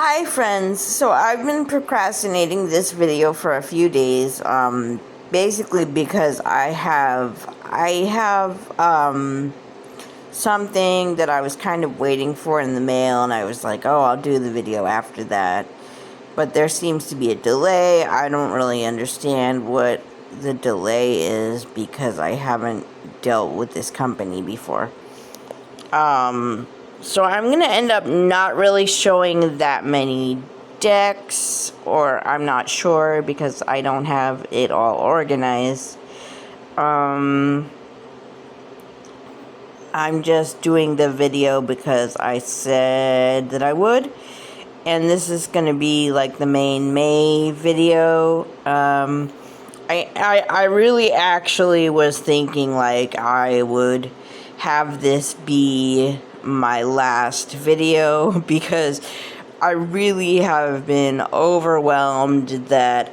Hi friends, so I've been procrastinating this video for a few days, basically because I have something that I was kind of waiting for in the mail, and I was like, oh, I'll do the video after that, but there seems to be a delay. I don't really understand what the delay is because I haven't dealt with this company before. So I'm going to end up not really showing that many decks, or I'm not sure because I don't have it all organized. I'm just doing the video because I said that I would. And this is going to be like the main May video. I really actually was thinking like I would have this be my last video because I really have been overwhelmed that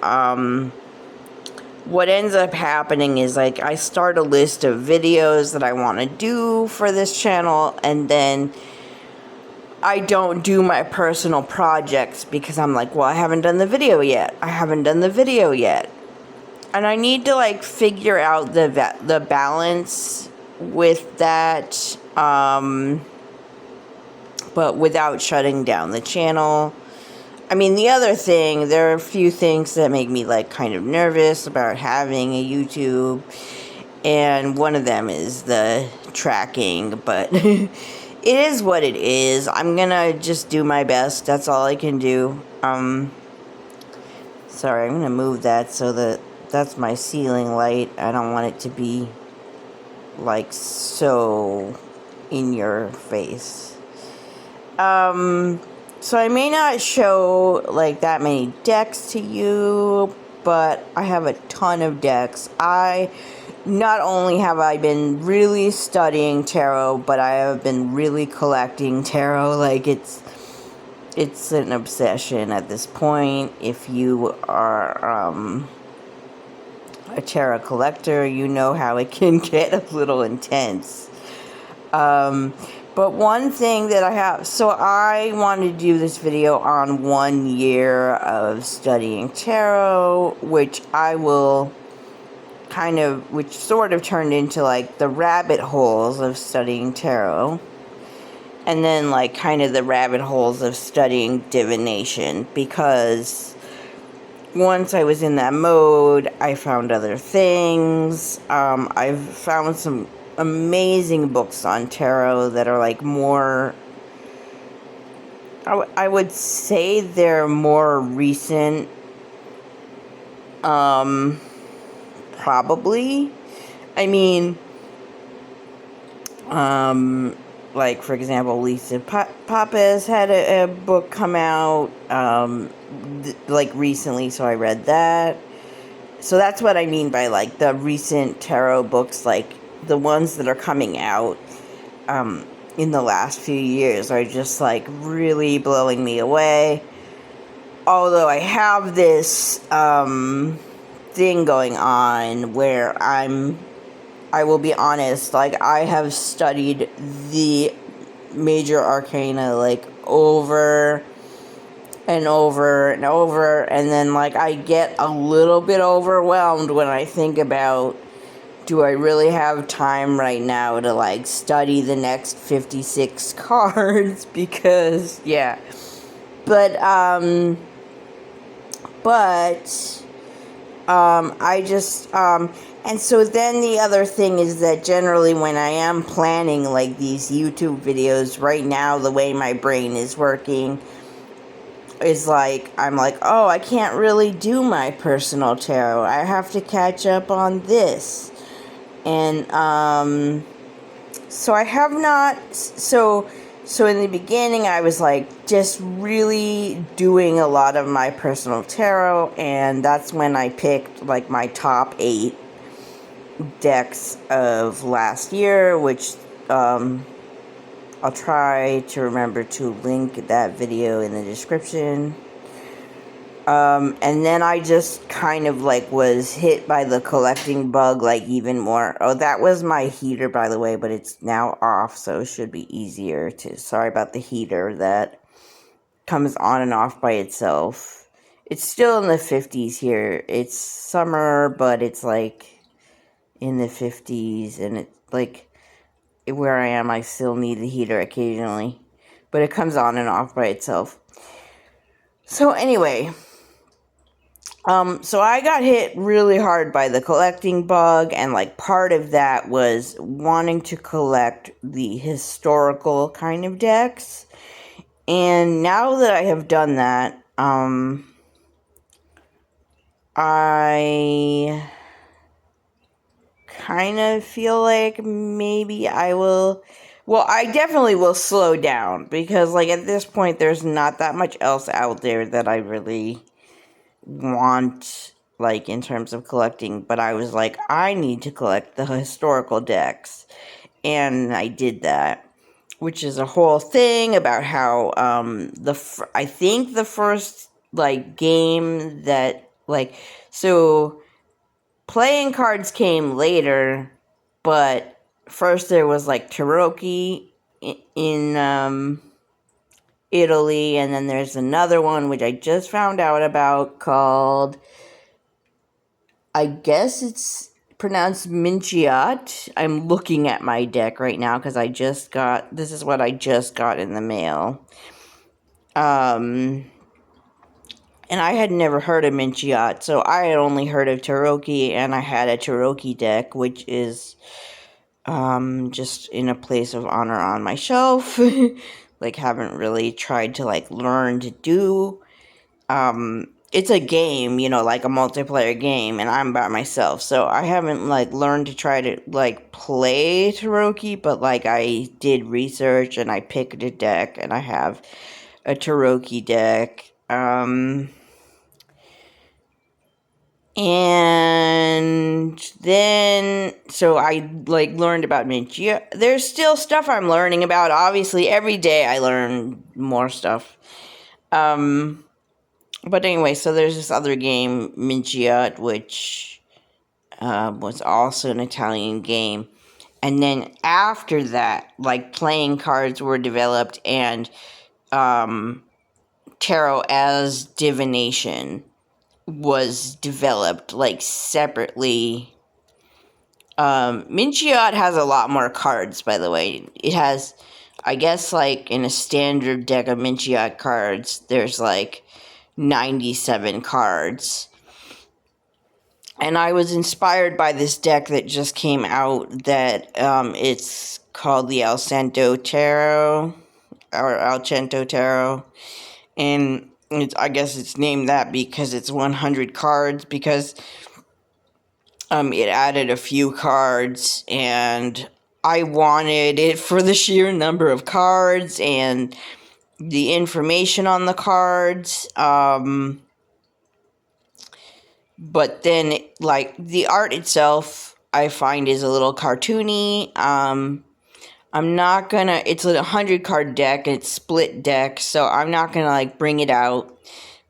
what ends up happening is like I start a list of videos that I want to do for this channel, and then I don't do my personal projects because I'm like, well, I haven't done the video yet. And I need to like figure out the balance with that, but without shutting down the channel. I mean, the other thing, there are a few things that make me like kind of nervous about having a YouTube, and one of them is the tracking, but it is what it is. I'm gonna just do my best. That's all I can do. Sorry, I'm gonna move that so that that's my ceiling light. I don't want it to be like so in your face. So I may not show like that many decks to you, but I have a ton of decks. Not only have I been really studying tarot, but I have been really collecting tarot. Like it's an obsession at this point. If you are a tarot collector, you know how it can get a little intense. But one thing that I have, so I wanted to do this video on 1 year of studying tarot, which which sort of turned into like the rabbit holes of studying tarot. And then like kind of the rabbit holes of studying divination, because once I was in that mode, I found other things. I've found some amazing books on tarot that are like more, I would say they're more recent, probably. I mean, like for example, Lisa Pappas had a book come out, like recently, so I read that. So that's what I mean by like the recent tarot books, like the ones that are coming out in the last few years are just like really blowing me away. Although I have this thing going on where I will be honest, like I have studied the major arcana like over and over and over, and then like I get a little bit overwhelmed when I think about, do I really have time right now to like study the next 56 cards? Because yeah, but I just and so then the other thing is that generally when I am planning like these YouTube videos right now, the way my brain is working is like, I'm like, oh, I can't really do my personal tarot. I have to catch up on this. And so I have not, so in the beginning I was like just really doing a lot of my personal tarot, and that's when I picked like my top 8 decks of last year, which I'll try to remember to link that video in the description. And then I just kind of like was hit by the collecting bug like even more. Oh, that was my heater, by the way, but it's now off, so it should be easier to, sorry about the heater that comes on and off by itself. It's still in the 50s here. It's summer, but it's like in the 50s, and it's like where I am, I still need the heater occasionally, but it comes on and off by itself. So anyway, so I got hit really hard by the collecting bug, and like part of that was wanting to collect the historical kind of decks. And now that I have done that, I kind of feel like maybe I will. Well, I definitely will slow down, because like at this point there's not that much else out there that I really want, like in terms of collecting, but I was like, I need to collect the historical decks, and I did that, which is a whole thing about how I think the first like game that like, so playing cards came later, but first there was like Tarocchi in Italy, and then there's another one which I just found out about called, I guess it's pronounced Minciat. I'm looking at my deck right now because this is what I just got in the mail. And I had never heard of Minciat, so I had only heard of Tarocchi, and I had a Tarocchi deck, which is just in a place of honor on my shelf. Like, haven't really tried to like learn to do. It's a game, like a multiplayer game, and I'm by myself, so I haven't like learned to try to like play Tarocchi, but like I did research and I picked a deck, and I have a Tarocchi deck. And then, so I like learned about Mincia. There's still stuff I'm learning about. Obviously, every day I learn more stuff. But anyway, so there's this other game, Mincia, which was also an Italian game. And then after that, like playing cards were developed, and tarot as divination was developed like separately. Minciat has a lot more cards, by the way. It has, I guess, like in a standard deck of Minciat cards, there's like 97 cards. And I was inspired by this deck that just came out that it's called the Alcento Tarot, or Alcento Tarot. And I guess it's named that because it's 100 cards, because it added a few cards, and I wanted it for the sheer number of cards and the information on the cards. But then, like, the art itself, I find is a little cartoony. I'm not gonna, it's a 100 card deck, it's split deck, so I'm not gonna, like, bring it out.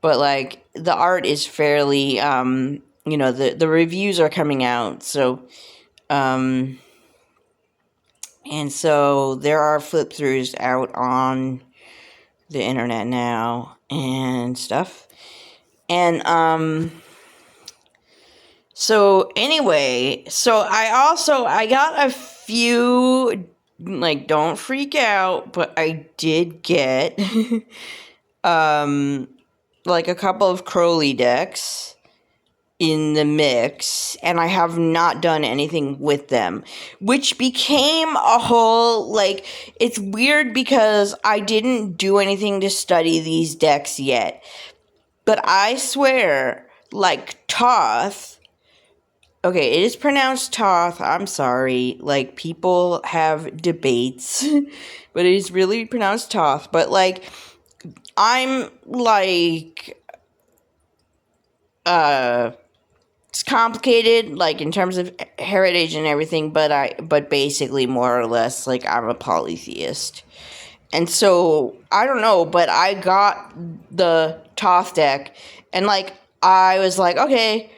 But, like, the art is fairly, the reviews are coming out, so, and so there are flip throughs out on the internet now and stuff. And, so anyway, so I got a few, like, don't freak out, but I did get, like a couple of Crowley decks in the mix, and I have not done anything with them, which became a whole, like, it's weird because I didn't do anything to study these decks yet, but I swear, like, Toth, okay, it is pronounced Toth, I'm sorry, like, people have debates, but it is really pronounced Toth, but, like, I'm, like, it's complicated, like, in terms of heritage and everything, but basically, more or less, like, I'm a polytheist. And so, I don't know, but I got the Toth deck, and, like, I was like, okay,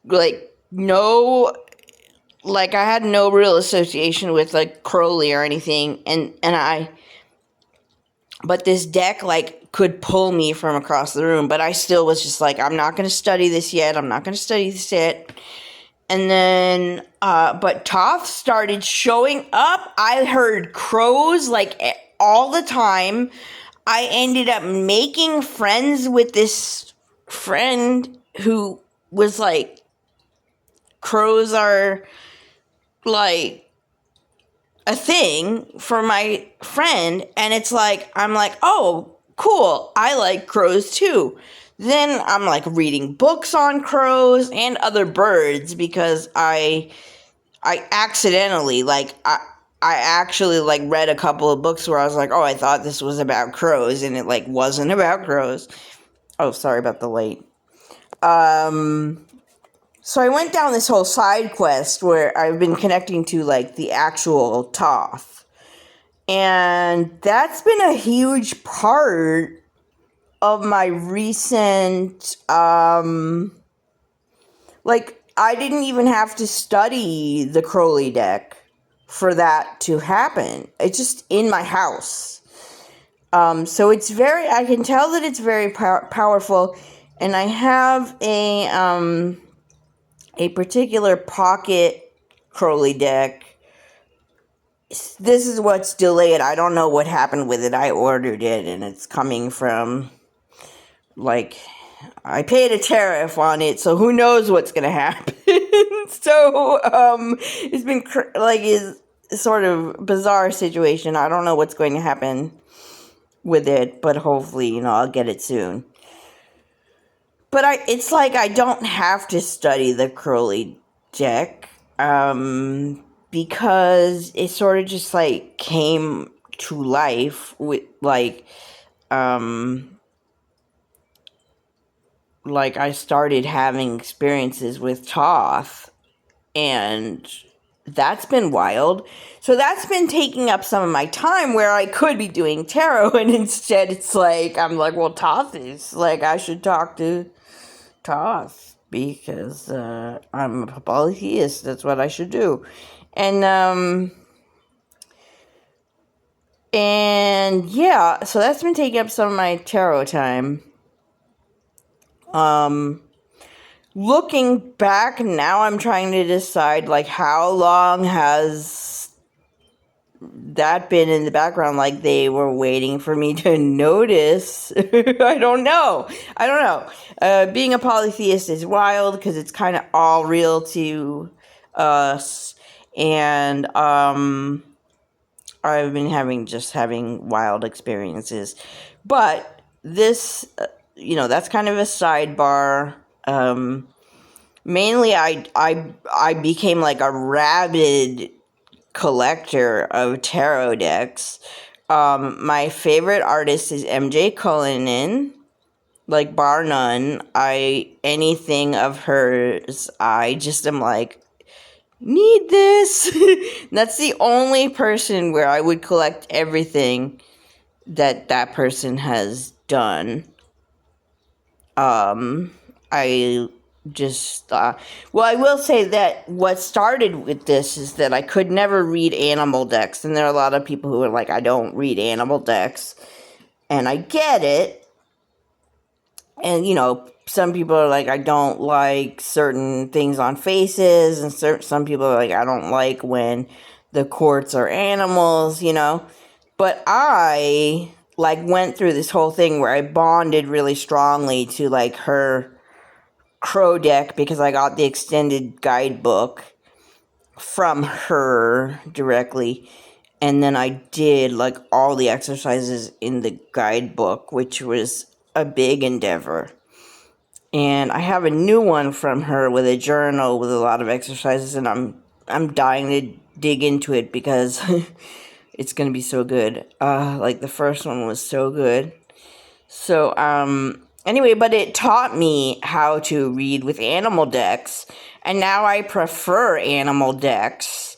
like, no, like, I had no real association with, like, Crowley or anything, and But this deck, like, could pull me from across the room. But I still was just like, I'm not going to study this yet. I'm not going to study this yet. And then, but Toth started showing up. I heard crows, like, all the time. I ended up making friends with this friend who was like, crows are, like, a thing for my friend, and it's like, I'm like, oh, cool, I like crows too. Then I'm like reading books on crows and other birds because I accidentally, like, I actually, like, read a couple of books where I was like, oh, I thought this was about crows, and it, like, wasn't about crows. Oh, sorry about the late. So I went down this whole side quest where I've been connecting to, like, the actual Toth. And that's been a huge part of my recent, like, I didn't even have to study the Crowley deck for that to happen. It's just in my house. So it's I can tell that it's very powerful. And I have a particular pocket Crowley deck. This is what's delayed. I don't know what happened with it. I ordered it, and it's coming from, like, I paid a tariff on it, so who knows what's gonna happen. So, it's been, is sort of bizarre situation. I don't know what's going to happen with it, but hopefully, I'll get it soon. But it's like I don't have to study the Crowley deck, because it sort of just, like, came to life with, like, I started having experiences with Toth, and that's been wild. So that's been taking up some of my time where I could be doing tarot, and instead it's like, I'm like, well, Toth is, like, I should talk to Toth because I'm a polytheist. That's what I should do. And yeah, so that's been taking up some of my tarot time. Looking back now, I'm trying to decide, like, how long has that been in the background? Like, they were waiting for me to notice. I don't know. Being a polytheist is wild because it's kind of all real to us. And I've been having wild experiences. But this, that's kind of a sidebar. Mainly I became, like, a rabid collector of tarot decks. My favorite artist is MJ Cullinan, like, bar none. Anything of hers, I just am like, need this. That's the only person where I would collect everything that person has done. I just, well, I will say that what started with this is that I could never read animal decks, and there are a lot of people who are like, I don't read animal decks, and I get it. And, some people are like, I don't like certain things on faces, and some people are like, I don't like when the quartz are animals, But I, like, went through this whole thing where I bonded really strongly to, like, her Crow deck because I got the extended guidebook from her directly. And then I did, like, all the exercises in the guidebook, which was a big endeavor. And I have a new one from her with a journal with a lot of exercises, and I'm dying to dig into it because it's gonna be so good. Like, the first one was so good. So, anyway, but it taught me how to read with animal decks, and now I prefer animal decks.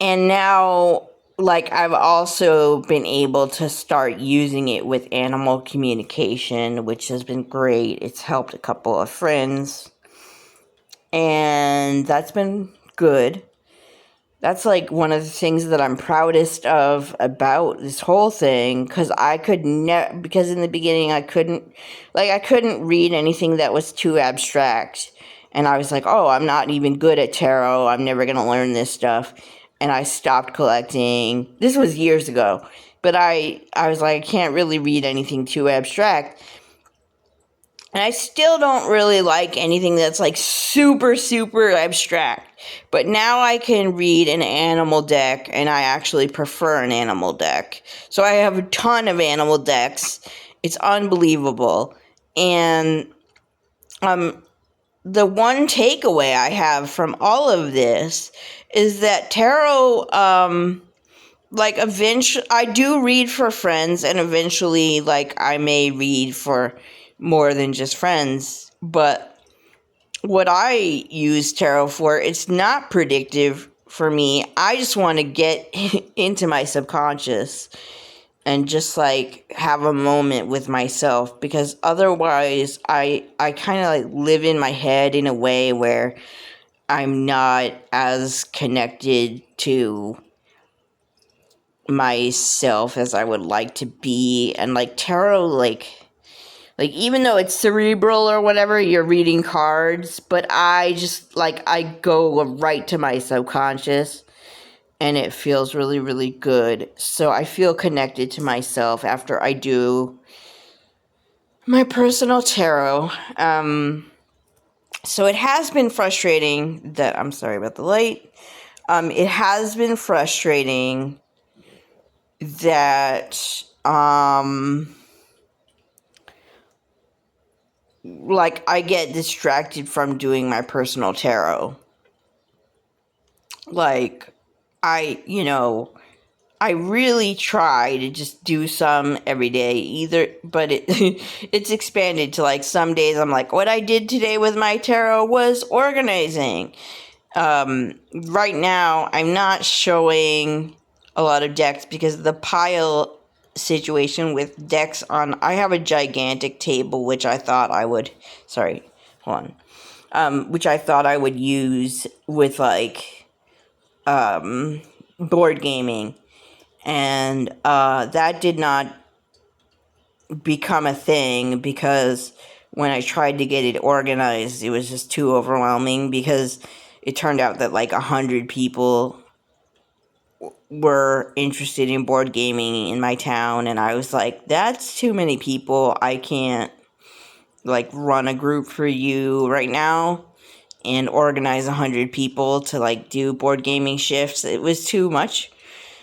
And now, like, I've also been able to start using it with animal communication, which has been great. It's helped a couple of friends, and that's been good. That's like one of the things that I'm proudest of about this whole thing, because I could never, because in the beginning I couldn't read anything that was too abstract, and I was like, oh, I'm not even good at tarot, I'm never gonna learn this stuff, and I stopped collecting. This was years ago, but I was like, I can't really read anything too abstract. And I still don't really like anything that's like super, super abstract. But now I can read an animal deck, and I actually prefer an animal deck. So I have a ton of animal decks. It's unbelievable. And the one takeaway I have from all of this is that tarot, like, eventually, I do read for friends, and eventually, like, I may read for more than just friends. But what I use tarot for, it's not predictive for me. I just want to get into my subconscious and just like have a moment with myself, because otherwise I kind of like live in my head in a way where I'm not as connected to myself as I would like to be. And like tarot, like, even though it's cerebral or whatever, you're reading cards, but I just, like, I go right to my subconscious, and it feels really, really good. So I feel connected to myself after I do my personal tarot. So it has been frustrating that, I'm sorry about the light. It has been frustrating that, like, I get distracted from doing my personal tarot. Like, I really try to just do some every day, but it's expanded to, like, some days I'm like, what I did today with my tarot was organizing. Right now, I'm not showing a lot of decks because of the pile situation with decks on. I have a gigantic table, which I thought I would, sorry, hold on, which I thought I would use with, like, board gaming. And that did not become a thing because when I tried to get it organized, it was just too overwhelming, because it turned out that like 100 people were interested in board gaming in my town, and I was like, that's too many people. I can't like run a group for you right now and organize 100 people to like do board gaming shifts. It was too much.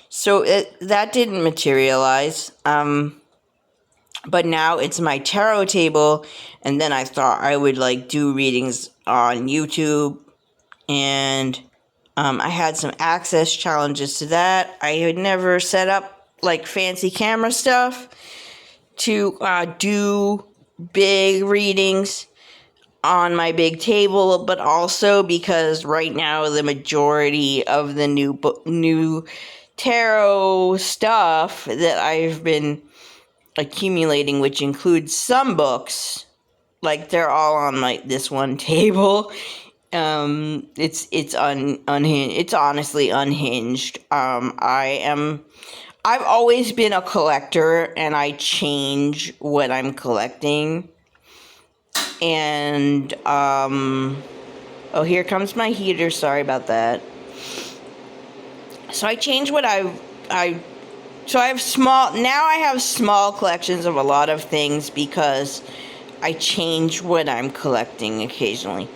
So that didn't materialize. But now it's my tarot table, and then I thought I would like do readings on YouTube, and I had some access challenges to that. I had never set up like fancy camera stuff to do big readings on my big table, but also because right now the majority of the new tarot stuff that I've been accumulating, which includes some books, like they're all on like this one table. It's unhinged. It's honestly unhinged. I've always been a collector, and I change what I'm collecting. And oh, here comes my heater. Sorry about that. So I change what So I have small collections of a lot of things because I change what I'm collecting occasionally.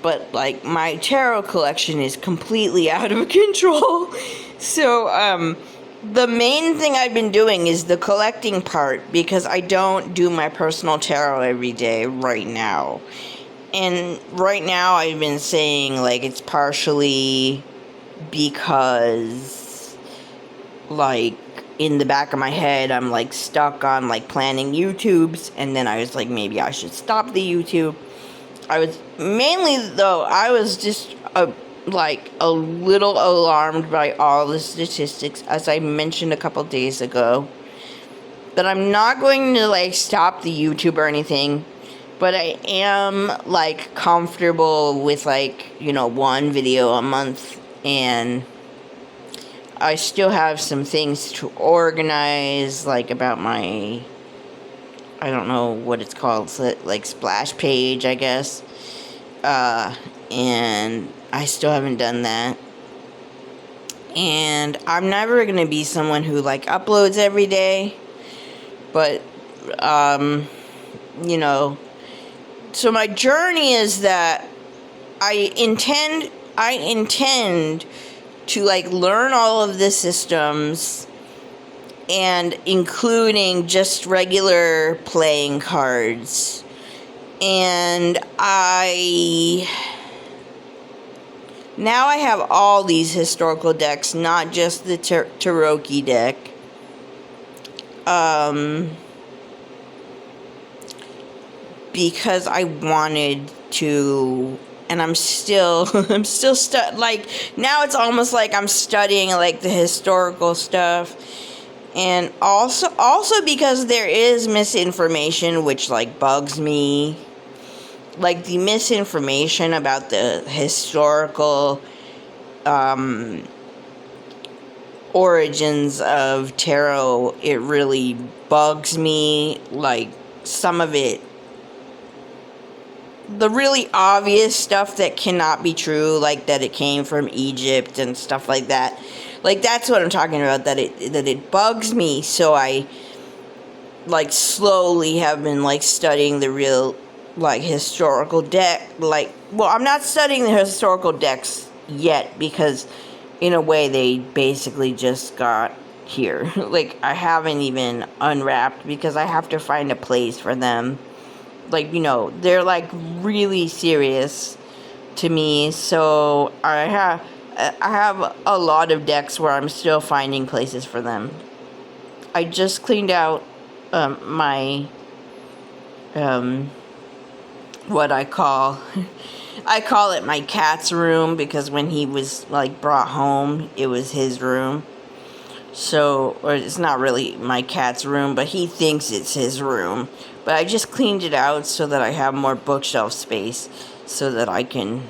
But like my tarot collection is completely out of control. So the main thing I've been doing is the collecting part, because I don't do my personal tarot every day right now. And right now I've been saying like it's partially because like in the back of my head, I'm like stuck on like planning YouTubes, and then I was like, maybe I should stop the YouTube. I was just like a little alarmed by all the statistics, as I mentioned a couple days ago. But I'm not going to like stop the YouTube or anything. But I am like comfortable with like, one video a month, and I still have some things to organize, like about my, I don't know what it's called, like splash page, I guess. And I still haven't done that. And I'm never going to be someone who, like, uploads every day. But, you know, so my journey is that I intend to, like, learn all of the systems, and including just regular playing cards. And now I have all these historical decks, not just the Taroki deck. Because I wanted to, and I'm still like, now it's almost like I'm studying, like, the historical stuff. And also because there is misinformation, which, like, bugs me. Like, the misinformation about the historical origins of tarot, it really bugs me. Like, some of it, the really obvious stuff that cannot be true, like that it came from Egypt and stuff like that. Like, that's what I'm talking about, that it bugs me. So I, like, slowly have been, like, studying the real, like, historical deck. Like, well, I'm not studying the historical decks yet, because in a way they basically just got here. Like, I haven't even unwrapped, because I have to find a place for them. Like, you know, they're, like, really serious to me. So I have a lot of decks where I'm still finding places for them. I just cleaned out my what I call it my cat's room, because when he was, like, brought home, it was his room. So, or it's not really my cat's room, but he thinks it's his room. But I just cleaned it out so that I have more bookshelf space, so that I can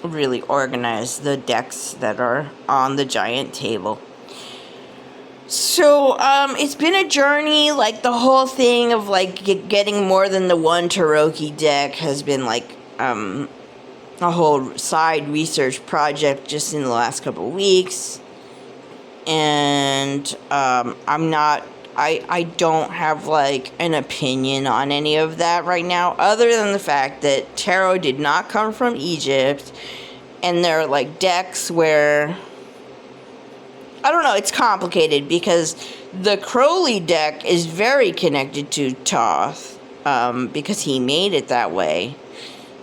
really organize the decks that are on the giant table. So, it's been a journey. Like, the whole thing of, like, getting more than the one Taroki deck has been, like, a whole side research project just in the last couple of weeks. And, I don't have, like, an opinion on any of that right now, other than the fact that tarot did not come from Egypt, and there are, like, decks where, I don't know, it's complicated, because the Crowley deck is very connected to Thoth, because he made it that way.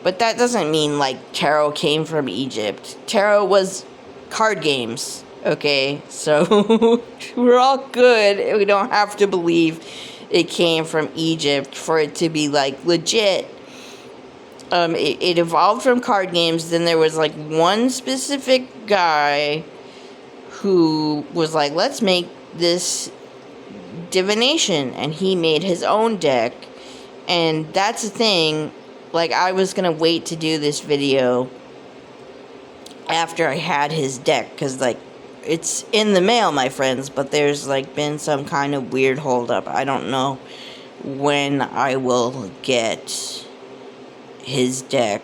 But that doesn't mean, like, tarot came from Egypt. Tarot was card games, okay? So, we're all good. We don't have to believe it came from Egypt for it to be, like, legit. It evolved from card games. Then there was, like, one specific guy who was like, let's make this divination, and he made his own deck. And that's the thing. Like, I was gonna wait to do this video after I had his deck, because, like, it's in the mail, my friends, but there's, like, been some kind of weird holdup. I don't know when I will get his deck.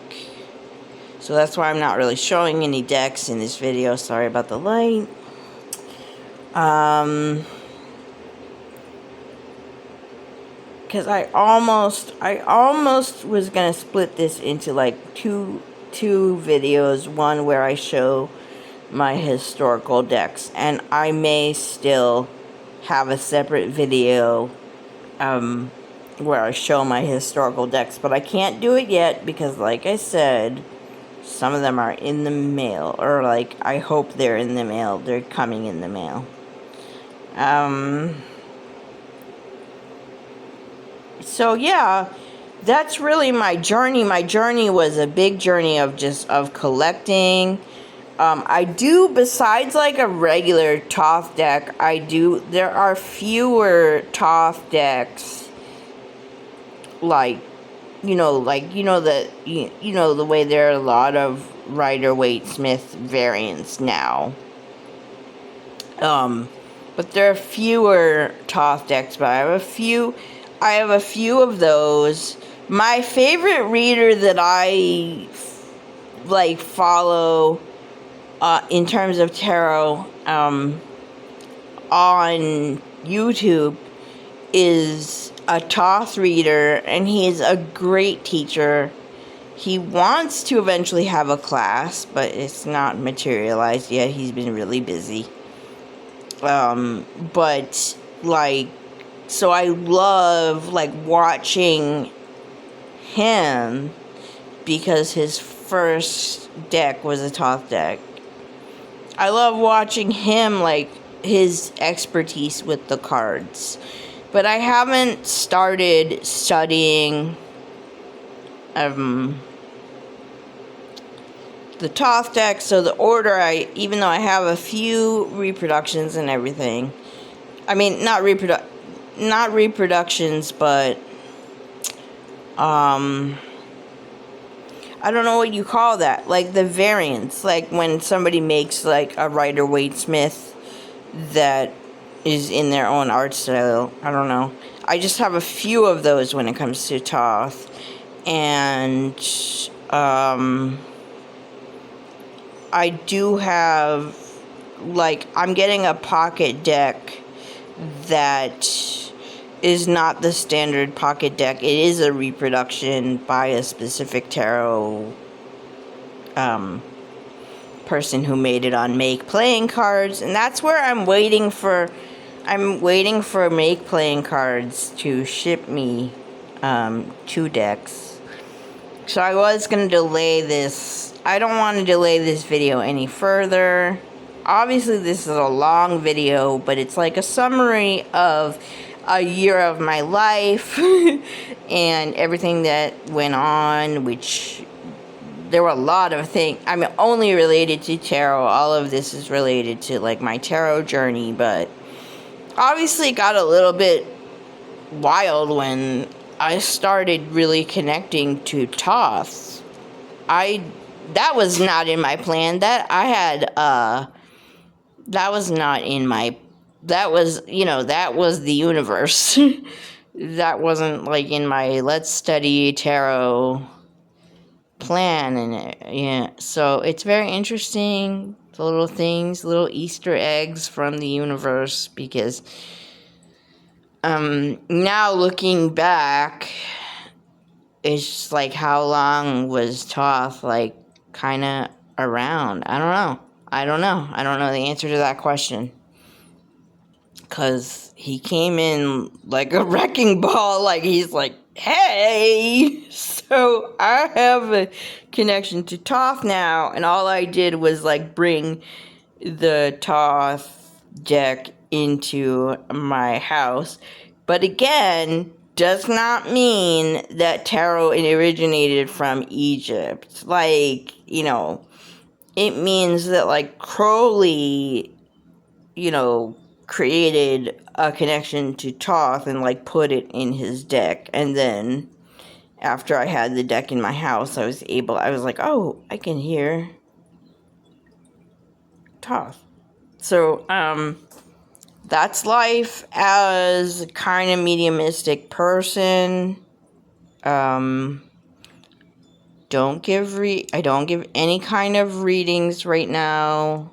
So that's why I'm not really showing any decks in this video. Sorry about the light. Because I almost was gonna split this into, like, two videos. One where I show my historical decks, and I may still have a separate video where I show my historical decks, but I can't do it yet because, like I said, some of them are in the mail, or, like, I hope they're in the mail. They're coming in the mail. So yeah, that's really my journey. My journey was a big journey of collecting. I do, besides, like, a regular Thoth deck, there are fewer Thoth decks, like, the way there are a lot of Rider-Waite-Smith variants now. But there are fewer Toth decks, but I have a few of those. My favorite reader that I like follow in terms of tarot on YouTube is a Toth reader, and he's a great teacher. He wants to eventually have a class, but it's not materialized yet. He's been really busy. But like, so I love like watching him because his first deck was a Toth deck. I love watching him, like his expertise with the cards. But I haven't started studying the Toth deck, so the order, even though I have a few reproductions and everything, I mean, not reproductions, but, I don't know what you call that, like the variants, like when somebody makes like a Rider-Waite-Smith that is in their own art style, I don't know. I just have a few of those when it comes to Toth, and, I do have, like, I'm getting a pocket deck that is not the standard pocket deck. It is a reproduction by a specific tarot person who made it on Make Playing Cards, and that's where I'm waiting for Make Playing Cards to ship me 2 decks. So I was going to delay this. I don't want to delay this video any further. Obviously, this is a long video, but it's like a summary of a year of my life and everything that went on, which there were a lot of things. I'm only related to tarot. All of this is related to like my tarot journey, but obviously it got a little bit wild when I started really connecting to Toth. That was not in my plan. That was not in my, that was the universe. That wasn't like in my let's study tarot plan, and yeah, so it's very interesting, the little things, little Easter eggs from the universe, because now looking back, it's just like, how long was Toth like kind of around? I don't know the answer to that question, because he came in like a wrecking ball, like he's like, hey, so I have a connection to Toth now, and all I did was like bring the Toth deck into my house. But again, does not mean that tarot originated from Egypt. Like, it means that like Crowley, created a connection to Toth and like put it in his deck, and then after I had the deck in my house, I was like, oh, I can hear Toth. So that's life as a kind of mediumistic person. I don't give any kind of readings right now.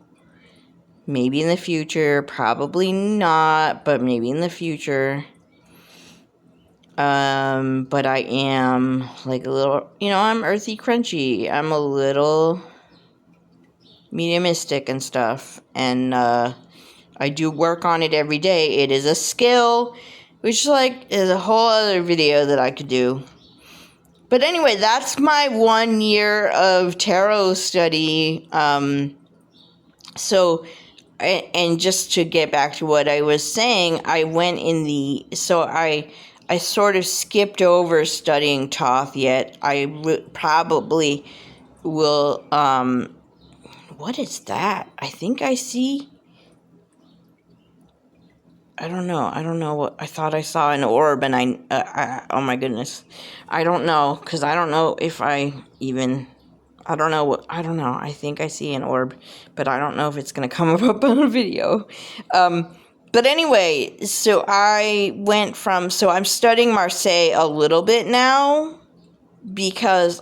Maybe in the future, probably not, but maybe in the future. But I am like a little, I'm earthy crunchy. I'm a little mediumistic and stuff. And, I do work on it every day. It is a skill, which is a whole other video that I could do. But anyway, that's my 1 year of tarot study. So, and just to get back to what I was saying, I sort of skipped over studying Toth yet. I probably will, what is that? I think I see, I don't know what, I thought I saw an orb, and oh my goodness. I don't know, because I don't know if I even, I don't know. I think I see an orb, but I don't know if it's going to come up on a video. But anyway, so I'm studying Marseille a little bit now because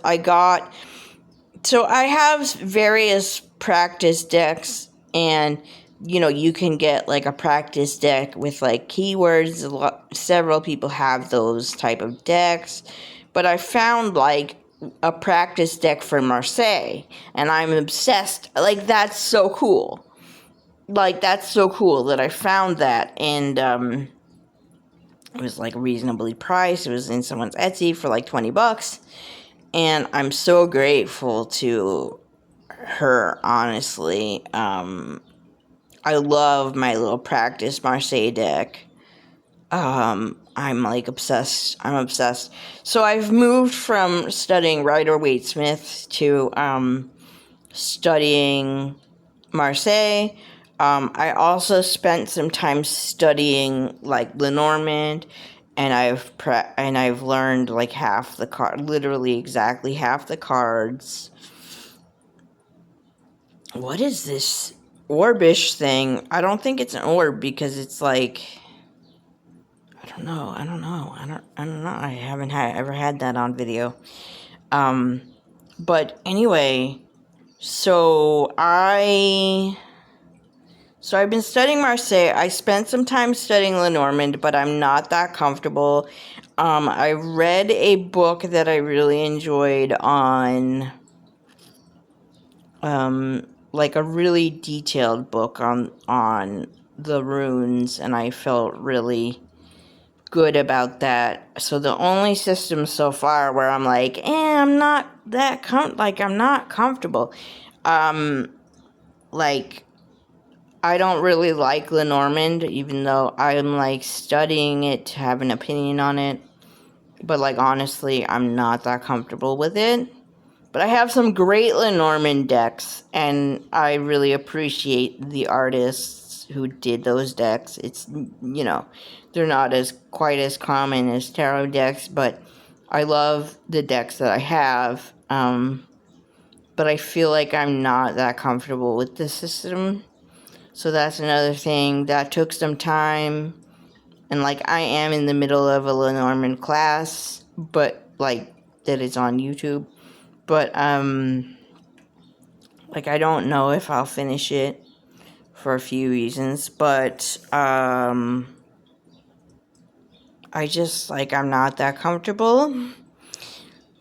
so I have various practice decks, and you can get like a practice deck with like keywords. Several people have those type of decks, but I found like a practice deck for Marseille, and I'm obsessed. Like, that's so cool. Like, that's so cool that I found that, and it was like reasonably priced. It was in someone's Etsy for like $20, and I'm so grateful to her, honestly. I love my little practice Marseille deck. I'm like obsessed. I'm obsessed. So I've moved from studying Rider-Waite-Smith to studying Marseille. I also spent some time studying like Lenormand, and I've learned like half the card, literally exactly half the cards. What is this orbish thing? I don't think it's an orb because it's like, I don't know. I don't know. I haven't ever had that on video. But anyway, so I've been studying Marseille. I spent some time studying Lenormand, but I'm not that comfortable. I read a book that I really enjoyed on, like a really detailed book on the runes, and I felt really good about that. So the only system so far where I'm like, I'm not that I'm not comfortable. Like, I don't really like Lenormand, even though I'm like studying it to have an opinion on it. But like, honestly, I'm not that comfortable with it. But I have some great Lenormand decks, and I really appreciate the artists who did those decks. It's, they're not quite as common as tarot decks, but I love the decks that I have. But I feel like I'm not that comfortable with the system. So that's another thing that took some time. And like, I am in the middle of a Lenormand class, but like, that is on YouTube. But like, I don't know if I'll finish it for a few reasons, but I just, like, I'm not that comfortable.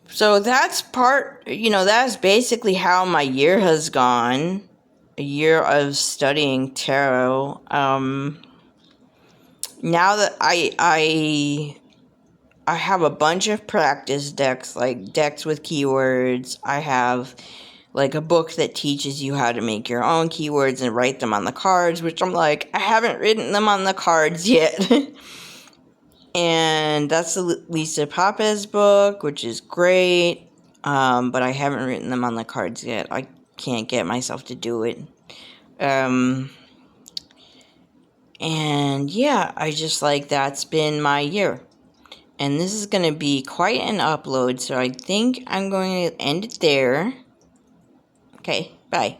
So that's that's basically how my year has gone. A year of studying tarot. Now that I have a bunch of practice decks, like decks with keywords. I have like a book that teaches you how to make your own keywords and write them on the cards, which I'm like, I haven't written them on the cards yet. And that's the Lisa Papez book, which is great. But I haven't written them on the cards yet. I can't get myself to do it. And yeah, I just like, that's been my year. And this is going to be quite an upload, so I think I'm going to end it there. Okay, bye.